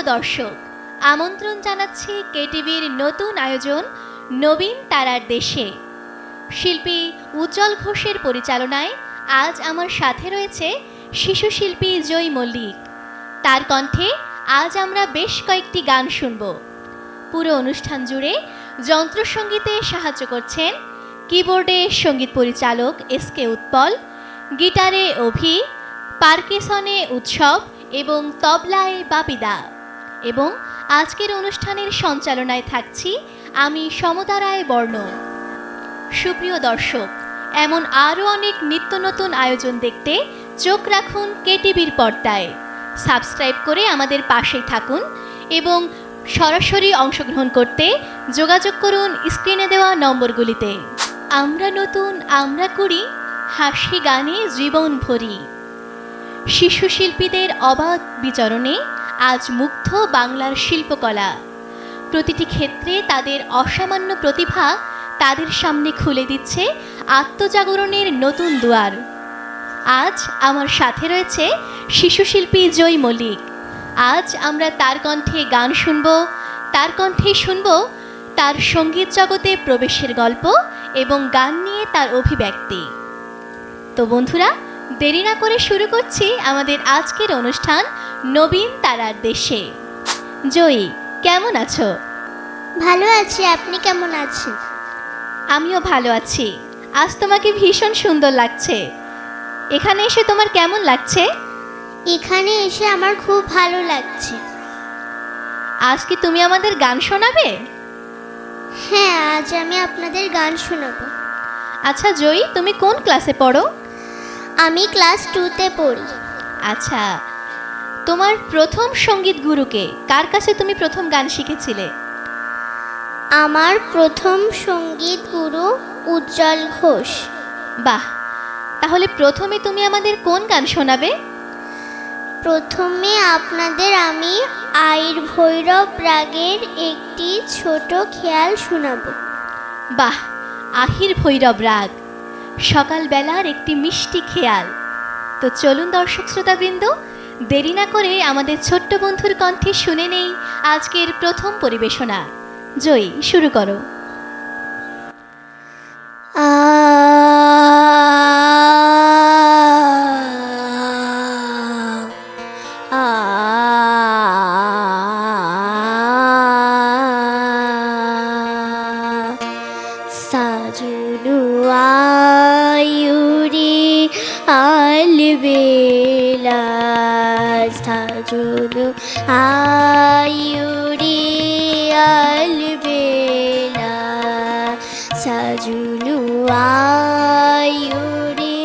দর্শক, আমন্ত্রণ জানাচ্ছি কেটিভির নতুন আয়োজন নবীন তারার দেশে। শিল্পী উজ্জ্বল ঘোষের পরিচালনায় আজ আমার সাথে রয়েছে শিশু শিল্পী জয়ী মল্লিক। তার কণ্ঠে আজ আমরা বেশ কয়েকটি গান শুনব। পুরো অনুষ্ঠান জুড়ে যন্ত্রসঙ্গীতে সাহায্য করছেন কিবোর্ডে সঙ্গীত পরিচালক এসকে উৎপল, গিটারে অভি, পারকেসনে উৎসব এবং তবলায় বাপিদা। এবং আজকের অনুষ্ঠানের সঞ্চালনায় থাকছি আমি সমতা রায় বর্ণ। সুপ্রিয় দর্শক, এমন আরও অনেক নিত্য নতুন আয়োজন দেখতে চোখ রাখুন কেটিভির পর্দায়। সাবস্ক্রাইব করে আমাদের পাশেই থাকুন এবং সরাসরি অংশগ্রহণ করতে যোগাযোগ করুন স্ক্রিনে দেওয়া নম্বরগুলিতে। আমরা নতুন, আমরা করি, হাসি গানে জীবন ভরি। শিশু শিল্পীদের অবাধ বিচরণে আজ মুগ্ধ বাংলার শিল্পকলা। প্রতিটি ক্ষেত্রে তাদের অসামান্য প্রতিভা তাদের সামনে খুলে দিচ্ছে আত্মজাগরণের নতুন দুয়ার। আজ আমার সাথে রয়েছে শিশু শিল্পী জয়ী মল্লিক। আজ আমরা তার কণ্ঠে গান শুনব, তার কণ্ঠে শুনব তার সঙ্গীত জগতে প্রবেশের গল্প এবং গান নিয়ে তার অভিব্যক্তি। তো বন্ধুরা, দেরি না করে শুরু করছি আমাদের আজকের অনুষ্ঠান নবীন তারার দেশে। জয়ী, কেমন আছো? ভালো আছি, আপনি কেমন আছেন? আমিও ভালো আছি। আজ তোমাকে ভীষণ সুন্দর লাগছে। এখানে এসে তোমার কেমন লাগছে? এখানে এসে আমার খুব ভালো লাগছে। আজ কি তুমি আমাদের গান শোনাবে? হ্যাঁ, আজ আমি আপনাদের গান শোনাবো। আচ্ছা জয়ী, তুমি কোন ক্লাসে পড়ো? আমি ক্লাস 2তে পড়ি। আচ্ছা, তোমার প্রথম সঙ্গীত গুরুকে? কার কাছে তুমি প্রথম গান শিখেছিলে? আমার প্রথম সঙ্গীত গুরু উজ্জ্বল ঘোষ। বাহ, তাহলে প্রথমে তুমি আমাদের কোন গান শোনাবে? প্রথমে আপনাদের আমি আইর ভৈরব রাগের একটি ছোট খেয়াল শোনাবো। বাহ, আহির ভৈরব রাগ, সকালবেলার একটি মিষ্টি খেয়াল। তো চলুন দর্শক শ্রোতাবৃন্দ, দেরি না করে আমাদের ছোট্ট বন্ধুর কণ্ঠে শুনে নেই আজকের প্রথম পরিবেশনা। জয়ী, শুরু করো। সাজনু আয়ুরি আলবেলা, সাজনু আয়ুরি আলবেলা, সাজনু আয়ুরি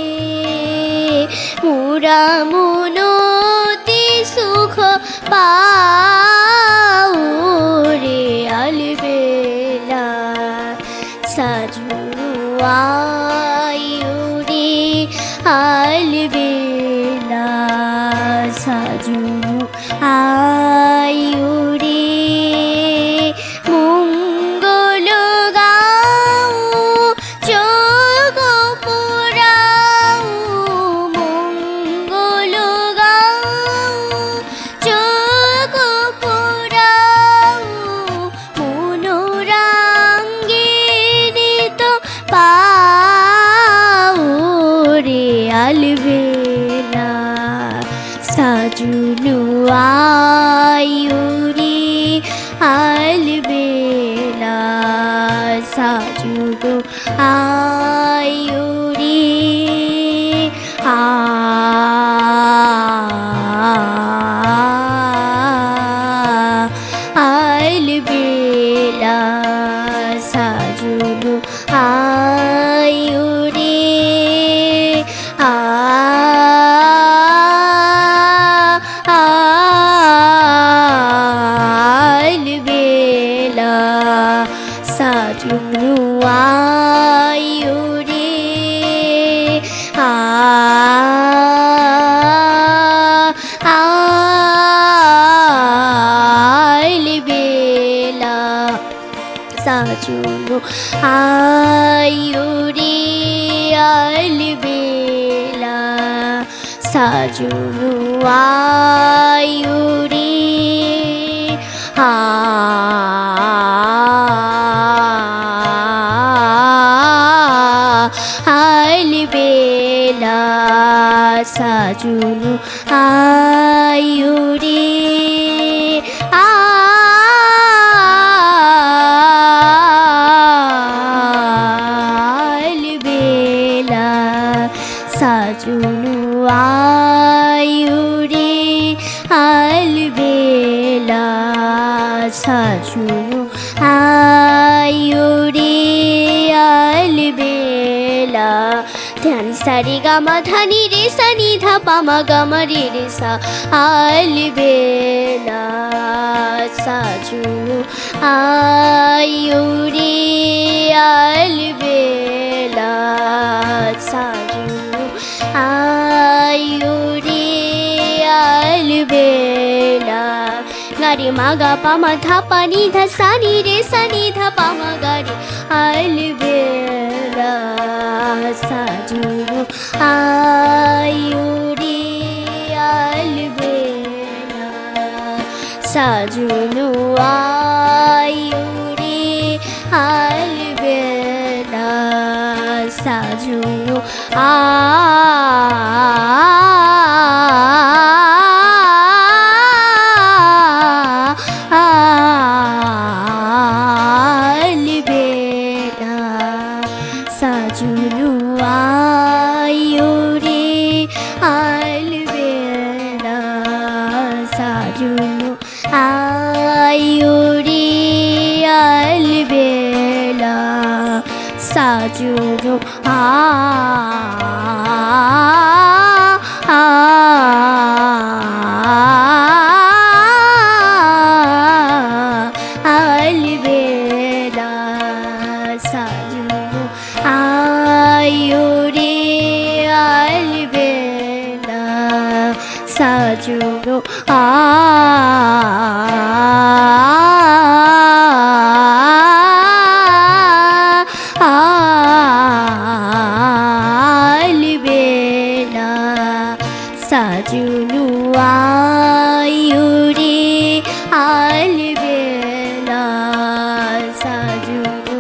মুরা মুনতি সুখ পাউরে আলবেলা, সাজনু আয়ুরি আলবেলা, সাজনু আয়ুরি মঙ্গল গাও যোগ পুরাও, মঙ্গল গাও যোগ পুরাও, মনোরাঙ্গিনীত পাও রে আলবেলা, সাজনু আয়ুরি আলবেলা, সাজনু আয়ুরি আলবেলা, সাজনু আয়ুরি আলবেলা, সাজনু আয়ুরি আলবেলা, সাজনু আয়ুরি আলবেলা, সাজনু আয়ুরি আলবেলা সাজুনু আয়ুরে আলবেলা সাজুনু আয়ুরে আলবেলা সাজুনু আয়ুরে আলবেলা ধ্যান সারি গামা ধানি রে সানি ধা পামা গামা রে রে সা আলবেলা সাজুনু আয়ুরে আলবেলা সাজুনু আয়ুরে আলবেলা গারি মাগা পামা ধা পানি ধা সানি রে সানি ধা পামা গারি আলবেলা সাজুনু আয়ুরে আলবেলা সাজুনু আয়ুরে আলবেলা সাজুনু আলবেলা সাজুনু আয়ুরে আলবেলা সাজুনু আয়ুরে আলবেলা সাজুনু আলবেলা সাজুনু আয়ুরে আলবেলা সাজুনু আলবেলা সাজুনু আয়ুরে আলবেলা সাজুনু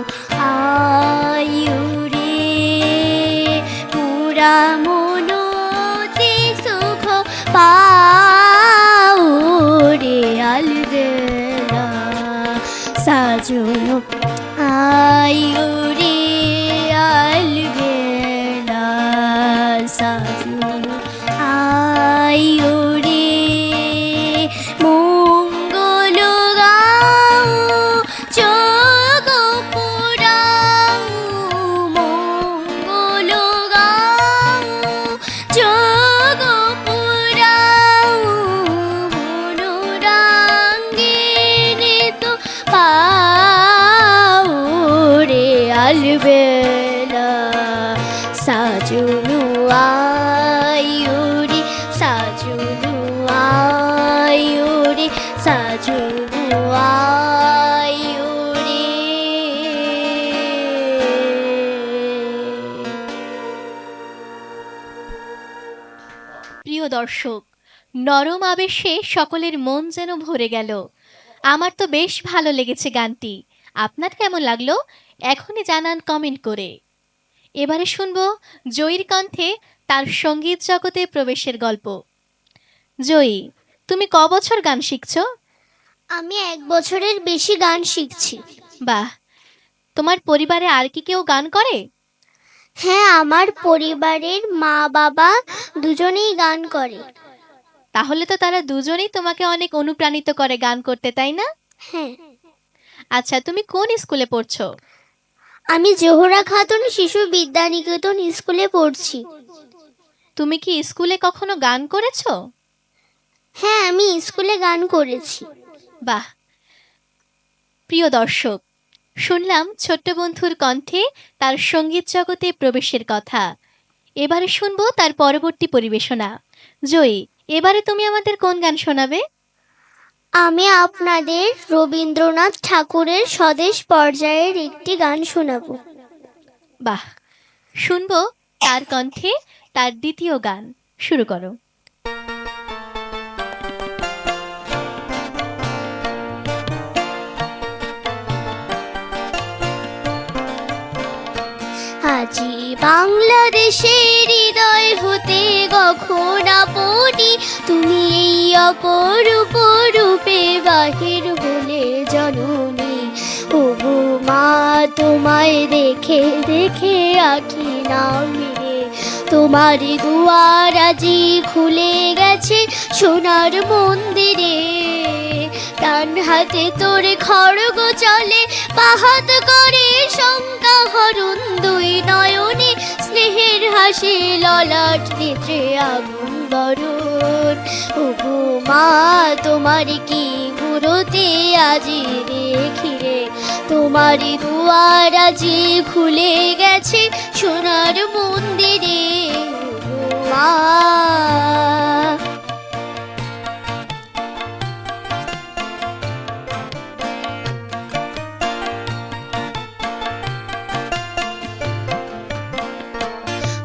আয়ুরে পুরা মনোতে সুখ পাউরে আলবেলা সাজুনু আয়ুরে আলবেলা সাজুনু আয়ুরে মঙ্গল গাও যোগ পুরাও মঙ্গল গাও যোগ পুরাও মনোরাঙ্গিনী তো পাউরে আলবেলা সাজুনু আয়ুরে সাজুনু আয়ুরে সাজুনু আয়ুরে প্রিয় দর্শক, নরম আবেশে সকলের মন যেন ভরে গেল। আমার তো বেশ ভালো লেগেছে গানটি। আপনার কেমন লাগলো এখনই জানান কমেন্ট করে। এবারে শুনবো জয়ীর কণ্ঠে তার সঙ্গীত জগতে প্রবেশের গল্প। জয়ী, তুমি ক বছর গান শিখছো? আমি 1 বছরের বেশি গান শিখছি। বাহ, তোমার পরিবারে আর কি কেউ গান করে? হ্যাঁ, আমার পরিবারের মা বাবা দুজনেই গান করে। তাহলে তো তারা দুজনেই তোমাকে অনেক অনুপ্রাণিত করে গান করতে, তাই না? হ্যাঁ। আচ্ছা, তুমি কোন স্কুলে পড়ছো? আমি জোহরা খাতুন শিশু বিদ্যানিকেতন স্কুলে পড়ছি। তুমি কি স্কুলে কখনো গান করেছো? হ্যাঁ, আমি স্কুলে গান করেছি। বাহ। প্রিয় দর্শক, শুনলাম ছোট্ট বন্ধুর কণ্ঠে তার সঙ্গীত জগতে প্রবেশের কথা। এবারে শুনবো তার পরবর্তী পরিবেশনা। জয়ী, এবারে তুমি আমাদের কোন গান শোনাবে? আমি আপনাদের রবীন্দ্রনাথ ঠাকুরের স্বদেশ পর্যায়ের একটি গান শোনাবো। বাহ, শুনবো তার কণ্ঠে তার দ্বিতীয় গান। শুরু করো। বাংলাদেশের হৃদয় হতে কখন আপনি, তুমি এই অপরূপ রূপে বাহির হলে জননী। ওগো মা, তোমায় দেখে দেখে আঁখি না মেরে, তোমার দুয়ার আজি খুলে গেছে সোনার মন্দিরে। ডান হাতে তোর খড়গ চলে, বাহাত করে শঙ্কা হরণ, দুই নয়নে স্নেহের হাসি, ললাট নেত্রে আগুন বরণ। ওগো মা, তোমার কি মুরতে আজি দেখি রে, তোমার দুয়ার আজি খুলে গেছে সোনার মন্দিরে। ওগো মা,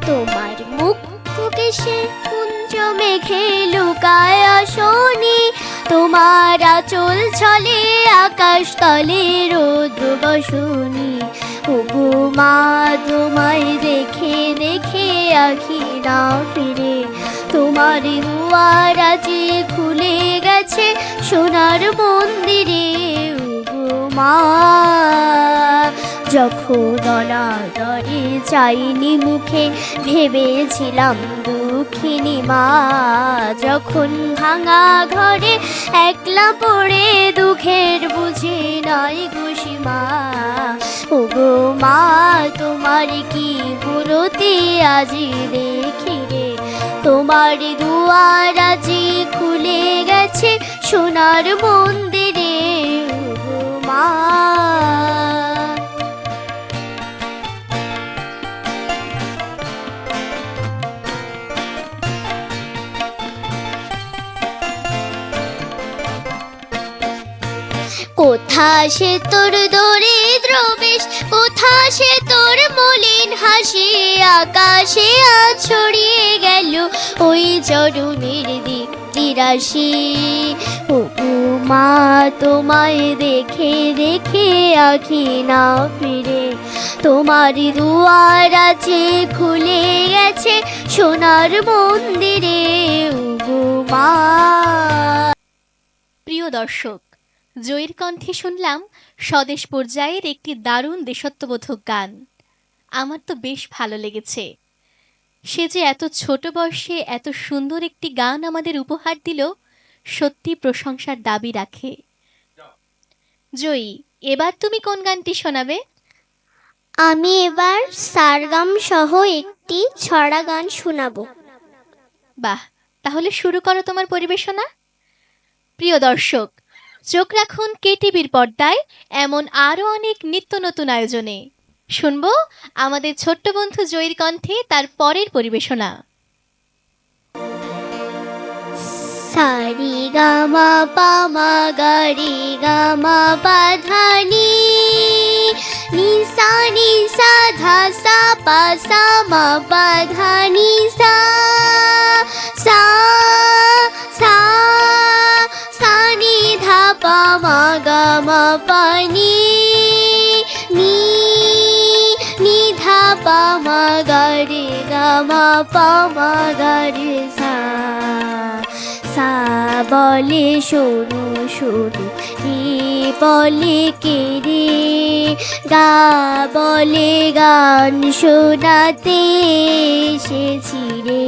তোমার মুখ কেশে কুঞ্জ মেঘে লুকায় আসনি, তোমার আঁচল ছলে আকাশ তলে রৌদ্র বসনি। ওগো মা, তোমায় দেখে দেখে আঁখি না ফিরে, তোমার দুয়ার আজি খুলে গেছে সোনার মন্দিরে। ওগো মা, যখন অনাদরে চাইনি মুখে, ভেবেছিলাম দুঃখিনী মা। যখন ভাঙা ঘরে একলা পড়ে দুঃখের বুঝে নাই খুশিমা। ওগো মা, তোমার কি মুরতি আজি দেখি রে, তোমার দুয়ার আজি খুলে গেছে সোনার মন্দিরে। ওগো মা, কোথা সে তোর দরিদ্র বেশ, কোথা সে তোর মলিন হাসি, আকাশে আজ ছড়িয়ে গেল ওই চরণের দীপ্তি রাশি। ওগো মা, তোমায় দেখে দেখে আঁখি না ফিরে, তোমার দুয়ার আছে খুলে গেছে সোনার মন্দিরে। ওগো মা। প্রিয় দর্শক, জয়ীর কণ্ঠে শুনলাম স্বদেশ পর্যায়ের একটি দারুণ দেশাত্মবোধক গান। আমার তো বেশ ভালো লেগেছে। সে যে এত ছোট বয়সে এত সুন্দর একটি গান আমাদের উপহার দিল, সত্যি প্রশংসার দাবি রাখে। জয়ী, এবার তুমি কোন গানটি শোনাবে? আমি এবার সারগাম সহ একটি ছড়া গান শোনাবো। বাহ, তাহলে শুরু করো তোমার পরিবেশনা। প্রিয় দর্শক, চোখ রাখুন কেটিভির পর্দায় এমন আরও অনেক নিত্য নতুন আয়োজনে। শুনবো আমাদের ছোট্ট বন্ধু জয়ীর কণ্ঠে তার পরের পরিবেশনা। সারি গামা পামা গারি গামা পাধানি, নিসা নিসা ধা সা পা সা মা পাধানি সা, সা সা সা নি ধা পা মা গা মা পা নি, নি নি ধা পা মা গা রে গা মা পা মা গা রে সা। সা বলে শোনো শোনো, রে বলে কে রে, গা বলে গান শোনাতে এসেছি রে।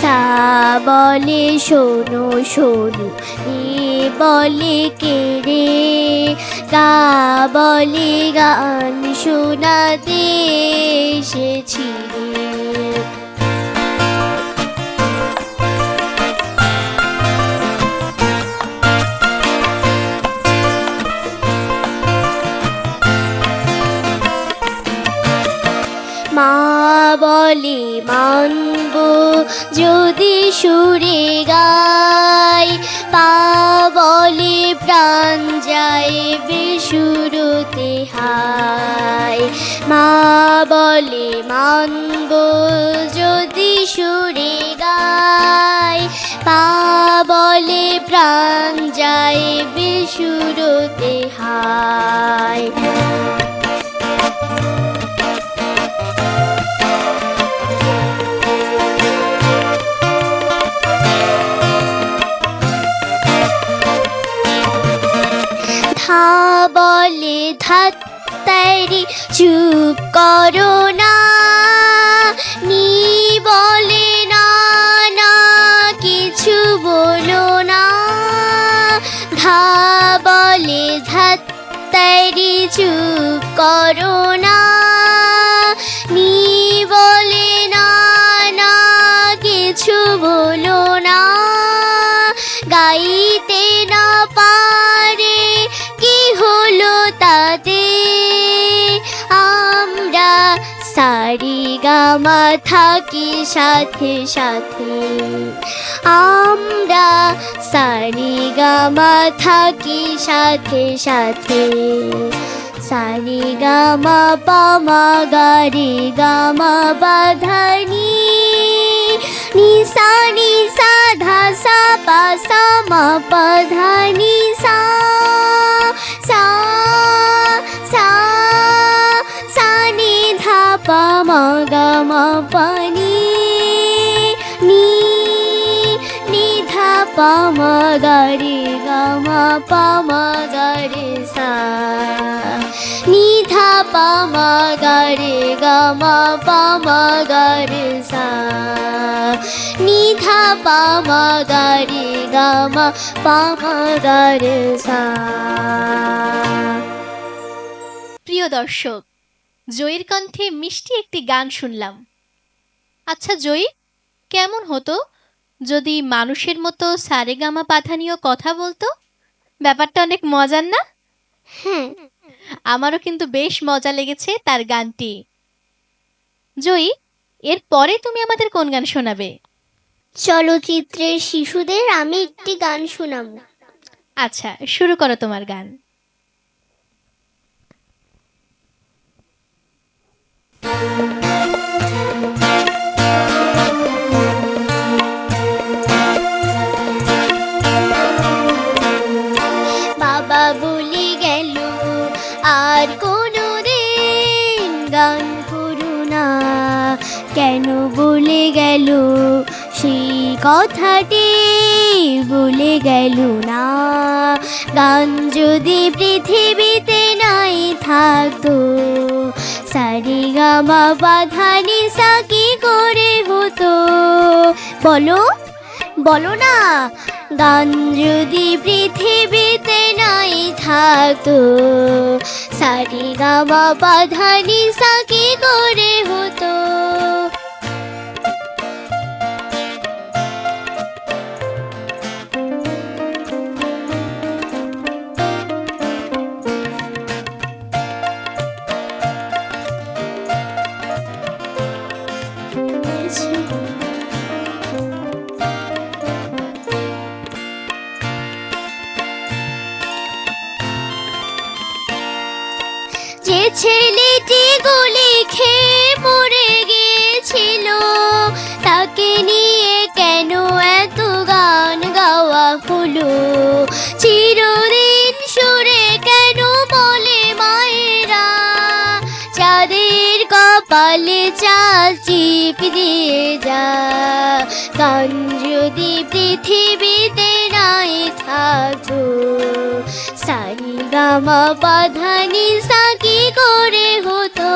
সা বলে শোনো শোনো, রে বলে কে রে, গা বলে গান শোনাতে এসেছি রে। মা বলে মানব যদি সুরে গাই, পা বলে প্রাণ যায় বেসুরতে হাই। মা বলে মানব যদি সুরে গাই, পা বলে প্রাণ যায় বেসুরতে হাই। বলে ধাত্তারি চুপ করো না, নি বলে না না কিছু বলো না, ধা বলে ধাত্তারি চুপ করো না, নি বলে না না কিছু বলো না, গাইতে না পারে কি হলো তাতে, আমরা সারি গামা থাকি সাথে সাথে, আমরা সারি গামা থাকি সাথে সাথে, সারি গামা পামা গারি গামা বাধানি, নিসা নিসা ধা সা পা সা মা পা ধা নি সা, সা সা সা নি ধা পা মা গা মা পা নি, নি নি ধা পা মা গা রে গা মা পা মা গা রে সা, নি ধা পা মা গা রে গা মা পা মা গা রে সা, নি ধা পা মা গা রে গা মা পা মা গা রে সা। প্রিয় দর্শক, জয়ীর কণ্ঠে মিষ্টি একটি গান শুনলাম। আচ্ছা জয়ী, কেমন হতো যদি মানুষের মতো সারেগামা পাধা নিয়েও কথা বলতো? ব্যাপারটা অনেক মজার না? হ্যাঁ, আমারও কিন্তু বেশ মজা লেগেছে তার গানটি। জয়ী, এরপরে তুমি আমাদের কোন গান শোনাবে? চলচ্চিত্রের শিশুদের আমি একটি গান শোনাবো। আচ্ছা, শুরু করো তোমার গান। বাবা বলে গেল আর কোনো দিন গান করো না, কেন বলে গেল সেই কথাটি বলে গেল না, গান যদি পৃথিবীতে নাই থাকতো, সারি গামা বাধা নিসা কি করে হতো, বলো বলো না, গান যদি পৃথিবীতে নাই থাকতো, সারি গামা বাধা নিসা কি করে হতো। যে ছেলেটি গুলি খেয়ে মরে গিয়েছিল, তাকে নিয়ে কেন এত গান গাওয়া হলো, চিরদিন সুরে কেন বলে মায়েরা, চাঁদের কপালে চাঁদ চিপ দিয়ে যা, গান যদি পৃথিবীতে নাই থাকতো, সারি গামা বাধা নিসা কি করে হতো।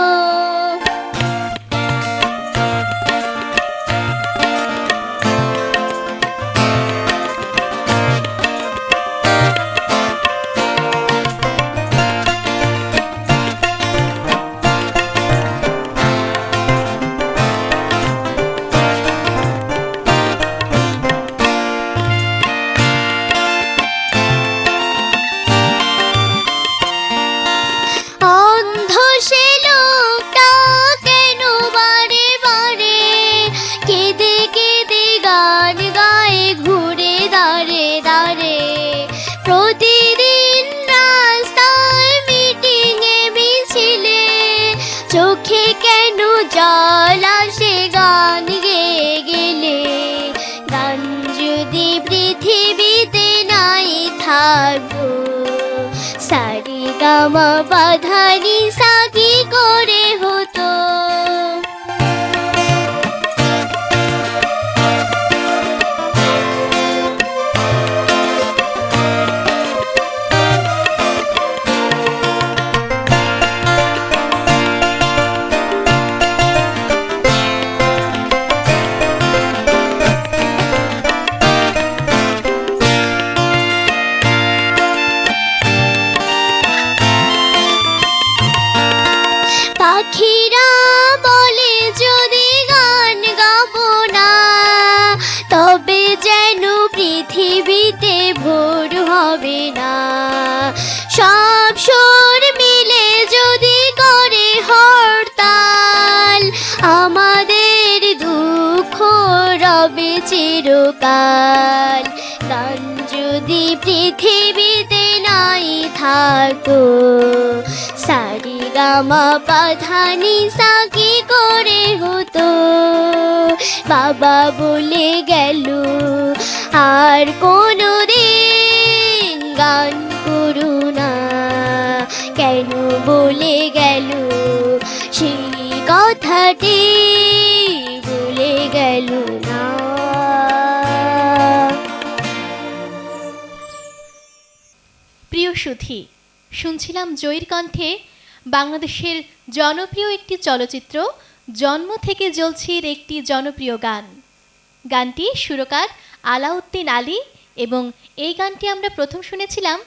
গামা বাধা নিসা কি করে হতো। হবে চিরকাল। গান যদি পৃথিবীতে নাই থাকতো, সারিগামা পাধানি সা কি করে হতো। বাবা বলে গেল আর কোনো দিন গান করু না, কেন বলে গেল সেই কথাটি বলে গেল না। প্রিয় সুধী, শুনছিলাম জয়ীর কণ্ঠে বাংলাদেশের জনপ্রিয় একটি চলচ্চিত্র জন্ম থেকে জ্বলছির একটি জনপ্রিয় গান। গানটি সুরকার আলাউদ্দিন আলী এবং এই গানটি আমরা প্রথম শুনেছিলাম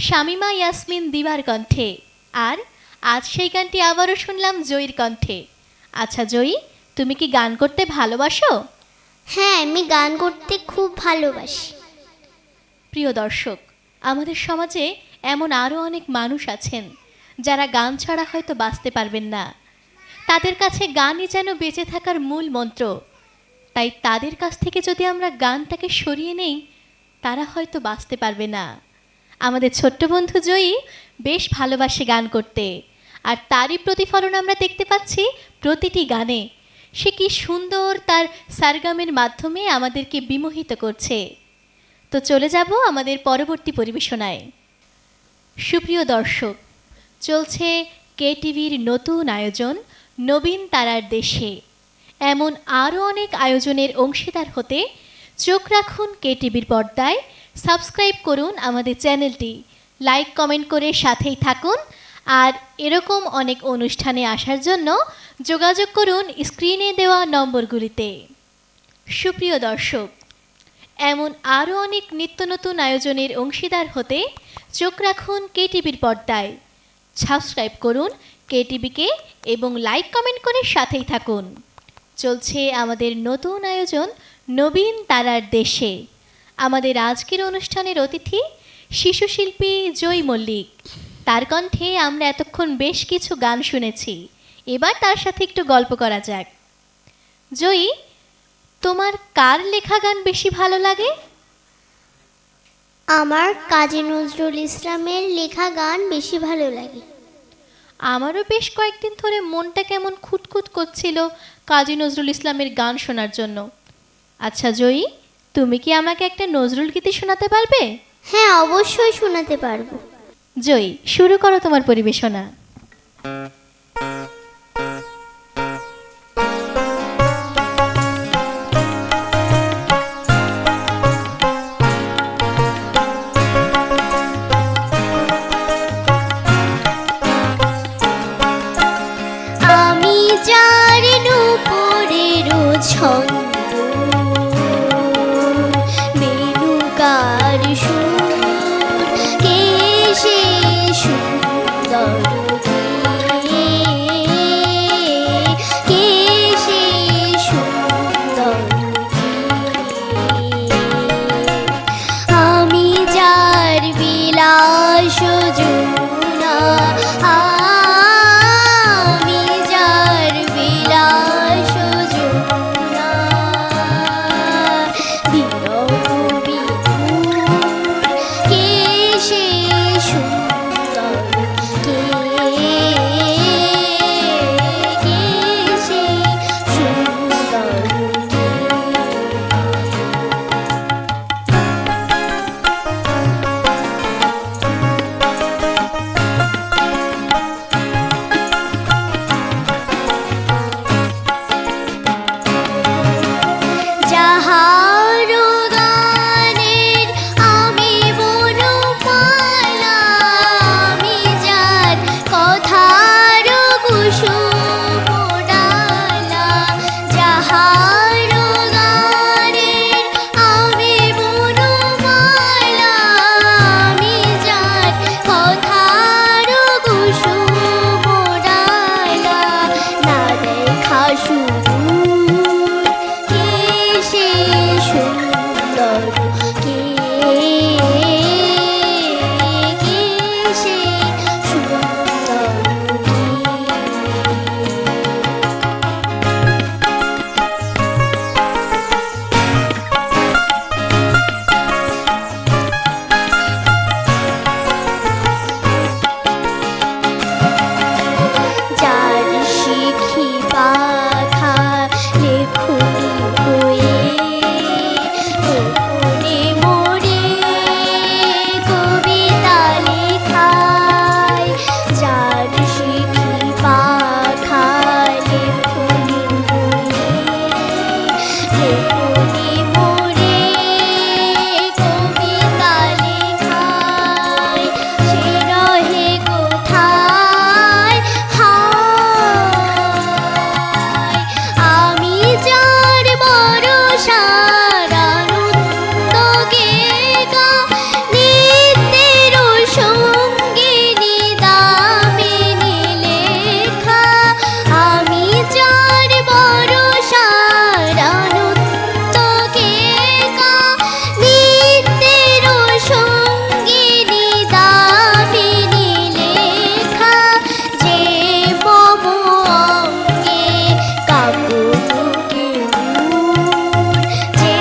শামীমা ইয়াসমিন দিবার কণ্ঠে। আর আজ সেই গানটি আবারও শুনলাম জয়ীর কণ্ঠে। আচ্ছা জয়ী, তুমি কি গান করতে ভালোবাসো? হ্যাঁ, আমি গান করতে খুব ভালোবাসি। প্রিয় দর্শক, আমাদের সমাজে এমন আরও অনেক মানুষ আছেন যারা গান ছাড়া হয়তো বাঁচতে পারবেন না। তাদের কাছে গানই যেন বেঁচে থাকার মূল মন্ত্র। তাই তাদের কাছ থেকে যদি আমরা গানটাকে সরিয়ে নেই, তারা হয়তো বাঁচতে পারবে না। আমাদের ছোট্ট বন্ধু জয়ী বেশ ভালোবাসে গান করতে, আর তারই প্রতিফলন আমরা দেখতে পাচ্ছি প্রতিটি গানে। সে কি সুন্দর তার সারগামের মাধ্যমে আমাদেরকে বিমোহিত করছে। তো চলে যাব আমাদের পরবর্তী পরিবেশনায়। সুপ্রিয় দর্শক, চলছে কেটিভির নতুন আয়োজন নবীন তারার দেশে। এমন আরও অনেক আয়োজনের অংশীদার হতে চোখ রাখুন কেটিভির পর্দায়। সাবস্ক্রাইব করুন আমাদের চ্যানেলটি, লাইক কমেন্ট করে সাথেই থাকুন। আর এরকম অনেক অনুষ্ঠানে আসার জন্য যোগাযোগ করুন স্ক্রিনে দেওয়া নম্বরগুলিতে। সুপ্রিয় দর্শক, এমন আরও অনেক নিত্য নতুন আয়োজনের অংশীদার হতে চোখ রাখুন কেটিভির পর্দায়। সাবস্ক্রাইব করুন কেটিভিকে এবং লাইক কমেন্ট করে সাথেই থাকুন। চলছে আমাদের নতুন আয়োজন নবীন তারার দেশে। আমাদের আজকের অনুষ্ঠানের অতিথি শিশুশিল্পী জয়ী মল্লিক। তার কণ্ঠে আমরা এতক্ষণ বেশ কিছু গান শুনেছি। এবার তার সাথে একটু গল্প করা যাক। জয়ী, তোমার কার লেখা গান বেশি ভালো লাগে? আমার কাজী নজরুল ইসলামের লেখা গান বেশি ভালো লাগে। আমারও বেশ কয়েকদিন ধরে মনটা কেমন খুঁতখুত করছিল কাজী নজরুল ইসলামের গান শোনার জন্য। আচ্ছা জয়ী, তুমি কি আমাকে একটা নজরুল গীতি শোনাতে পারবে? হ্যাঁ, অবশ্যই শোনাতে পারবো। জয়ী, শুরু করো তোমার পরিবেশনা। আমি যার নূপুরের ছন্দ, মেনুকার সুর, কে সে সুন্দর কে লেখনি মোরে কবিতা লেখায়, সে রহে কোথায় হায়। আমি যার ভরসার আনন্দ গেগা, নিত্যের সঙ্গিনী দামিনী লেখা। আমি যার ভরসার আনন্দ গেগা, নিত্যের সঙ্গিনী দামিনী লেখা। যে মম অঙ্গে কাপুকে মূর, যে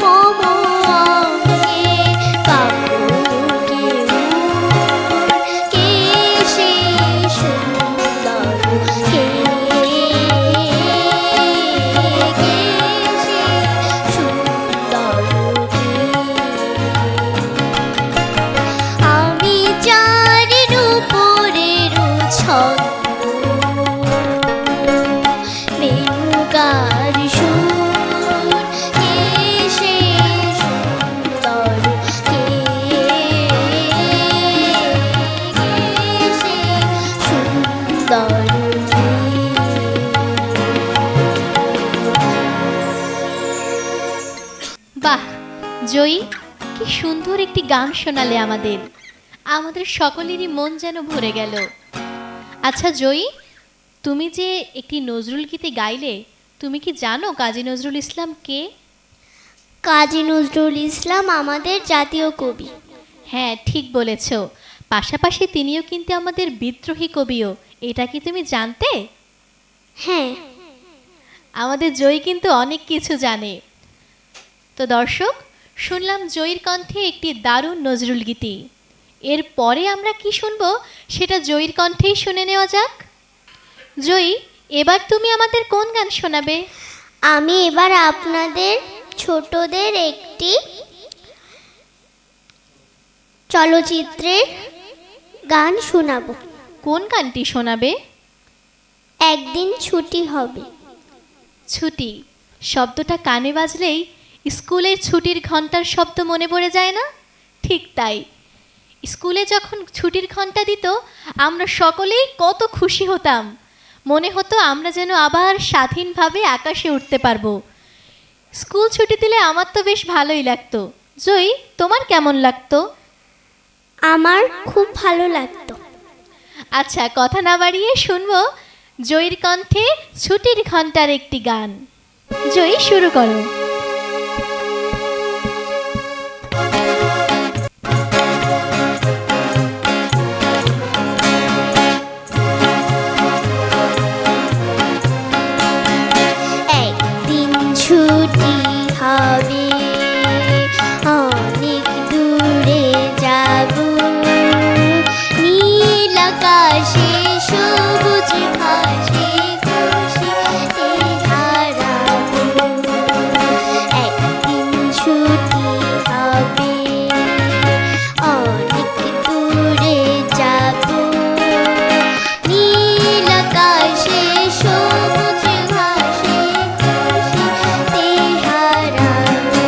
মম অঙ্গে কাপুকে মূর। কে সে সুন্দর, কে সে সুন্দর কে? আমি যার রূপের ছন্দ, মেঘগার সুর। কে সে সুন্দর, কে সে সুন্দর কে? বাহ জয়ী, কি সুন্দর একটি গান শোনালে আমাদের। আমাদের সকলেরই মন যেন ভরে গেল। আচ্ছা জয়ী, তুমি যে একটি নজরুল গীতি গাইলে, তুমি কি জানো কাজী নজরুল ইসলাম কে? কাজী নজরুল ইসলাম আমাদের জাতীয় কবি। হ্যাঁ, ঠিক বলেছ। পাশাপাশি তিনিও কিন্তু আমাদের বিদ্রোহী কবিও। এটা কি তুমি জানতে? হ্যাঁ, আমাদের জয়ী কিন্তু অনেক কিছু জানে। তো দর্শক, শুনলাম জয়ীর কণ্ঠে একটি দারুণ নজরুল গীতি। এর পরে আমরা কি শুনবো সেটা জয়ীর কণ্ঠেই শুনে নেওয়া যাক। জয়ী, এবার তুমি আমাদের কোন গান শোনাবে? আমি এবার আপনাদের ছোটদের একটি চলচ্চিত্রের গান শোনাবো। কোন গানটি শোনাবে? একদিন ছুটি হবে। ছুটি শব্দটা কানে বাজলেই স্কুলের ছুটির ঘন্টার শব্দ মনে পড়ে যায় না? ঠিক তাই, স্কুলে যখন ছুটির ঘন্টা দিত আমরা সকলেই কত খুশি হতাম। মনে হতো আমরা যেন আবার স্বাধীনভাবে আকাশে উঠতে পারবো। স্কুল ছুটি দিলে আমার তো বেশ ভালোই লাগতো। জয়ী, তোমার কেমন লাগতো? আমার খুব ভালো লাগতো। আচ্ছা, কথা না বাড়িয়ে শুনবো জয়ীর কণ্ঠে ছুটির ঘন্টার একটি গান। জয়ী, শুরু করো। একদিন ছুটি হবে, অনেক দূরে যাব, নীল আকাশে সবুজ ঘাসে খুশিতে হারাবো। একদিন ছুটি হবে, অনেক দূরে যাব, নীল আকাশে সবুজ ঘাসে খুশিতে হারাবো।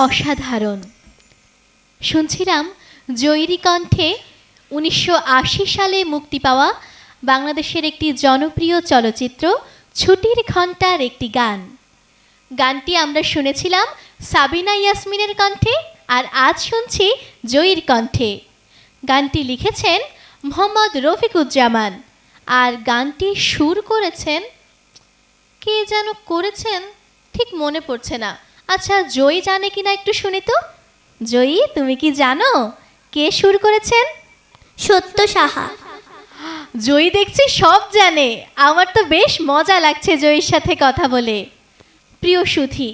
অসাধারণ। শুনছিলাম জয়িরী কণ্ঠে 1980 সালে মুক্তি পাওয়া বাংলাদেশের একটি জনপ্রিয় চলচ্চিত্র ছুটির ঘণ্টার একটি গান। গানটি আমরা শুনেছিলাম সাবিনা ইয়াসমিনের কণ্ঠে, আর আজ শুনছি জয়ীর কণ্ঠে। গানটি লিখেছেন মোহাম্মদ রফিকুজ্জামান, আর গানটি সুর করেছেন কে যেন করেছেন, ঠিক মনে পড়ছে না। আচ্ছা, জয়ী জানে কিনা একটু শুনি তো। জয়ী, তুমি কি জানো কে সুর করেছেন? সত্য সাহা। জয়ী দেখছি সব জানে। আমার তো বেশ মজা লাগছে জয়ীর সাথে কথা বলে। প্রিয় সুধী,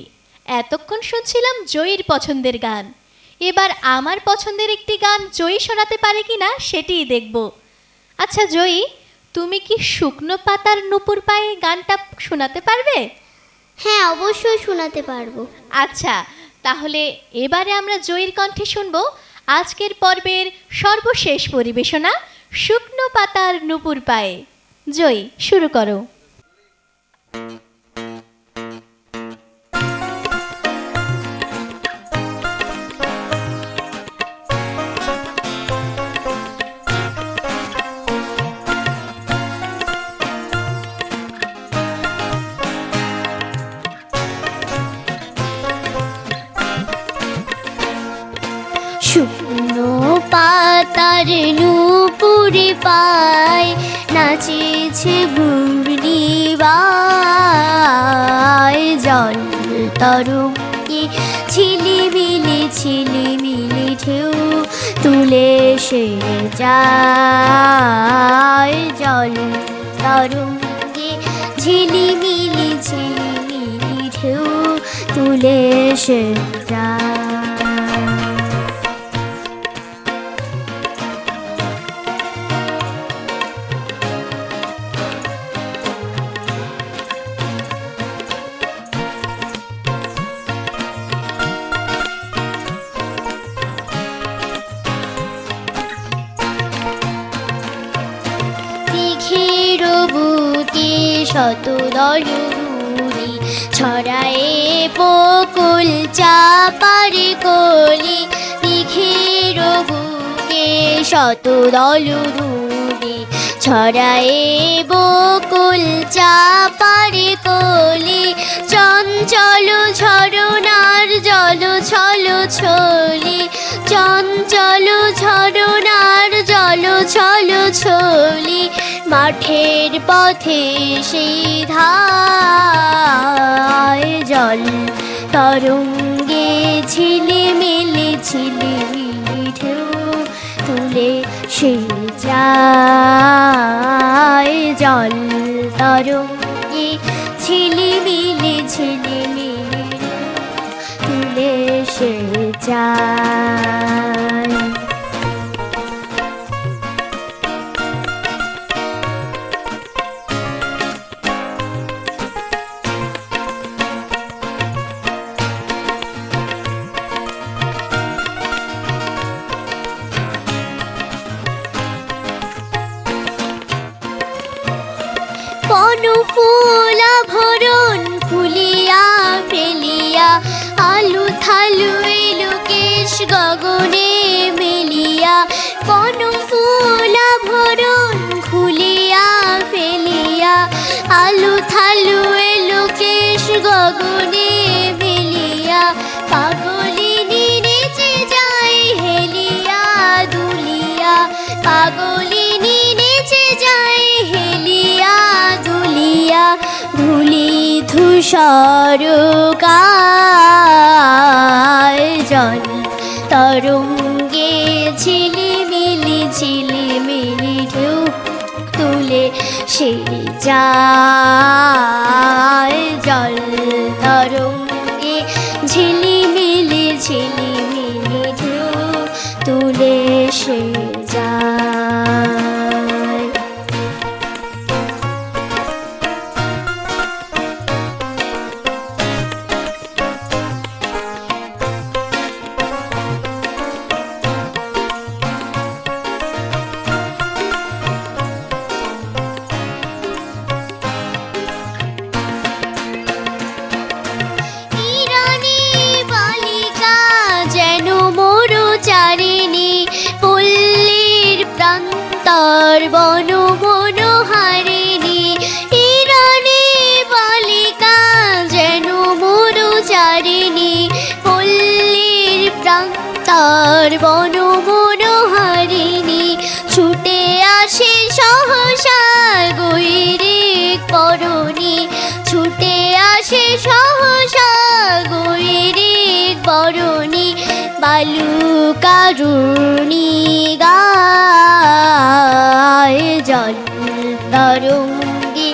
এতক্ষণ শুনছিলাম জয়ীর পছন্দের গান। এবার আমার পছন্দের একটি গান জয়ী শোনাতে পারে কিনা সেটিই দেখব। আচ্ছা জয়ী, তুমি কি শুকনো পাতার নুপুর পায়ে গানটা শোনাতে পারবে? হ্যাঁ, অবশ্যই শোনাতে পারবো। আচ্ছা, তাহলে এবারে আমরা জয়ীর কণ্ঠে শুনব আজকের পর্বের সর্বশেষ পরিবেশনা, শুকনো পাতার নুপুর পায়ে। জয়ী, শুরু করো। শুকনো পাতার নুপুরে পায় নাচেছে ঘূর্ণিবায়, জল তরঙ্গে ঝিলিমিলি ঢেউ তুলে সে যায়, জল তরঙ্গে ঝিলিমিলি ঢেউ তুলে সে যায়। শত দলুরি ছড়ায়ে বকুল চাপার কলি, দিঘির বুকে শত দলুরি ছড়ায়ে বকুল চাপার কলি, চঞ্চল ঝরনার জল ছল ছলি, চঞ্চল ঝরনার জল ছল ছলি, মাঠের পথে সেই ধায়, জল তরঙ্গে ঝিলিমিলি ঢেউ তুলে সে যায়, জল তরঙ্গে ঝিলিমিলি তুলে সে যায়। ফুলা ভরণ ফুলিয়া ফেলিয়া, আলু থালু এলো কেশ গগনে মেলিয়া, কোন ফুলা ভরণ খুলিয়া ফেলিয়া, আলু থালু এলো কেশ গগনে মেলিয়া, পাগলিনী নেচে যায় হেলিয়া দুলিয়া, পাগলিনী নেচে যায় হেলিয়া দুলিয়া, ধুলি ধূসর গায়, জল তরঙ্গে ঝিলিমিলি ঢেউ তুলে সে যায়, জল তরঙ্গে ঝিলিমিলি ঢেউ তুলে সে যায়। বরণী ছুটে আসে সহসা গৈরিক বরণী বালুকারুণী গায় জল তরঙ্গে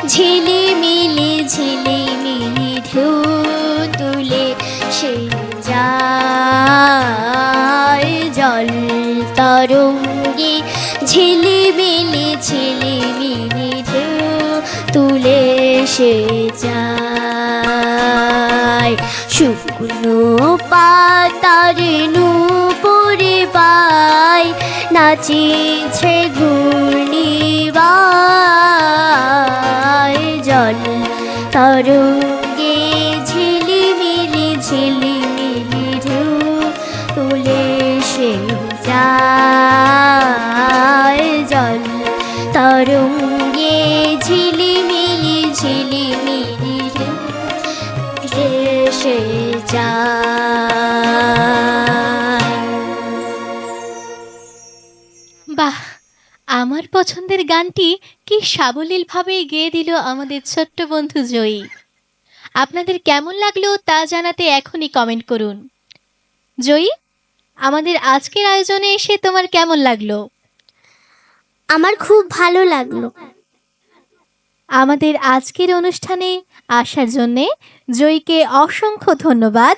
ঝিলিমিলি ঝিলিমিলি ঢেউ তুলে সে যায় জল তরঙ্গে ঝিলিমিলি ঝিলিমিলি ঢেউ তুলে সে যায় শুকনো পাতার নূপুরে পায় নাচিছে ঘূর্ণিবায় জল তরঙ্গে ঝিলিমিলি ঝিলিমিলি ঢেউ তুলে সে যায় জল তরঙ্গে ঝিলিমিলি ঝিলিমিলি ঢেউ তুলে সে যায়। বাহ, আমার পছন্দের গানটি কি সাবলীলভাবে গেয়ে দিল আমাদের ছোট্ট বন্ধু জয়ী। আপনাদের কেমন লাগলো তা জানাতে এখনই কমেন্ট করুন। জয়ী, আমাদের আজকের আয়োজনে এসে তোমার কেমন লাগলো? আমার খুব ভালো লাগলো। আমাদের আজকের অনুষ্ঠানে আসার জন্যে জয়ীকে অসংখ্য ধন্যবাদ।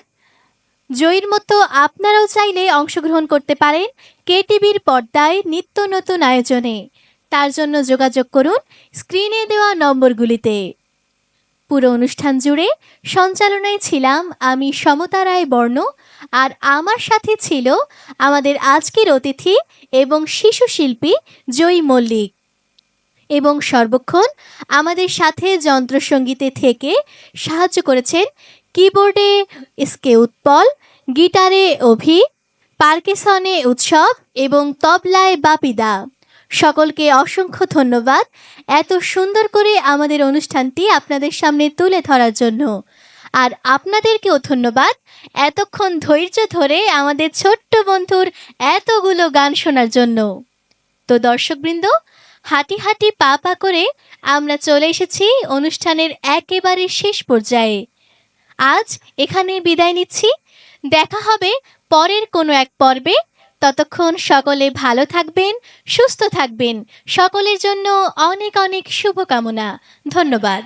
জয়ীর মতো আপনারাও চাইলে অংশগ্রহণ করতে পারেন কেটিভির পর্দায় নিত্য নতুন আয়োজনে। তার জন্য যোগাযোগ করুন স্ক্রিনে দেওয়া নম্বরগুলিতে। পুরো অনুষ্ঠান জুড়ে সঞ্চালনায় ছিলাম আমি সমতা রায় বর্ণ, আর আমার সাথে ছিল আমাদের আজকের অতিথি এবং শিশু শিল্পী জয়ী মল্লিক। এবং সর্বক্ষণ আমাদের সাথে যন্ত্রসঙ্গীতে থেকে সাহায্য করেছেন কিবোর্ডে এসকে উৎপল, গিটারে অভি, পার্কেসনে উৎসব এবং তবলায় বাপিদা। সকলকে অসংখ্য ধন্যবাদ এত সুন্দর করে আমাদের অনুষ্ঠানটি আপনাদের সামনে তুলে ধরার জন্য। আর আপনাদেরকেও ধন্যবাদ এতক্ষণ ধৈর্য ধরে আমাদের ছোট্ট বন্ধুর এতগুলো গান শোনার জন্য। তো দর্শকবৃন্দ, হাঁটি হাঁটি পা পা করে আমরা চলে এসেছি অনুষ্ঠানের একেবারে শেষ পর্যায়ে। আজ এখানে বিদায় নিচ্ছি। দেখা হবে পরের কোনো এক পর্বে। ততক্ষণ সকলে ভালো থাকবেন, সুস্থ থাকবেন। সকলের জন্য অনেক অনেক শুভকামনা। ধন্যবাদ।